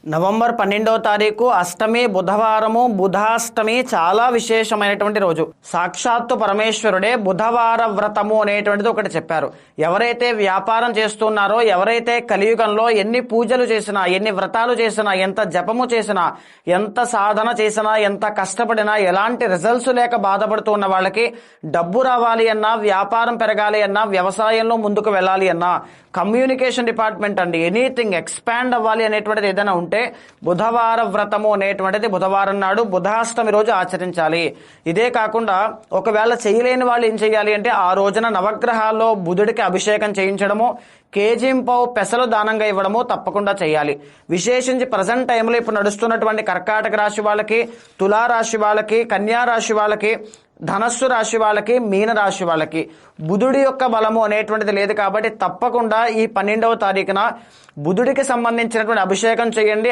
November 12వ తారీఖు అష్టమి బుధవారము, బుధాష్టమి చాలా విశేషమైనటువంటి రోజు. సాక్షాత్తు పరమేశ్వరుడే బుధవార వ్రతము అనేటువంటిది ఒకటి చెప్పారు. ఎవరైతే వ్యాపారం చేస్తున్నారో, ఎవరైతే కలియుగంలో ఎన్ని పూజలు చేసినా, ఎన్ని వ్రతాలు చేసినా, ఎంత జపము చేసినా, ఎంత సాధన చేసినా, ఎంత కష్టపడినా ఎలాంటి రిజల్ట్స్ లేక బాధపడుతున్న వాళ్ళకి డబ్బు రావాలి అన్నా, వ్యాపారం పెరగాలి అన్నా, వ్యవసాయంలో ముందుకు వెళ్ళాలి అన్నా, కమ్యూనికేషన్ డిపార్ట్మెంట్ అండి, ఎనీథింగ్ ఎక్స్పాండ్ అవ్వాలి అనేటువంటిది ఏదైనా ఉంటే బుధవార వ్రతము అనేటువంటిది బుధవారం నాడు బుధాష్టమి రోజు ఆచరించాలి. ఇదే కాకుండా ఒకవేళ చేయలేని వాళ్ళు ఏం చేయాలి అంటే ఆ రోజున నవగ్రహాల్లో బుధుడికి అభిషేకం చేయించడము, కేజీంపావు పెసలు దానంగా ఇవ్వడము తప్పకుండా చేయాలి. విశేషించి ప్రజెంట్ టైంలో ఇప్పుడు నడుస్తున్నటువంటి కర్కాటక రాశి వాళ్ళకి, తులారాశి వాళ్ళకి, కన్యా రాశి వాళ్ళకి, ధనస్సు రాశి వాళ్ళకి, మీన రాశి వాళ్ళకి బుధుడి యొక్క బలము అనేటువంటిది లేదు. కాబట్టి తప్పకుండా ఈ 12వ తారీఖున బుధుడికి సంబంధించినటువంటి అభిషేకం చేయండి.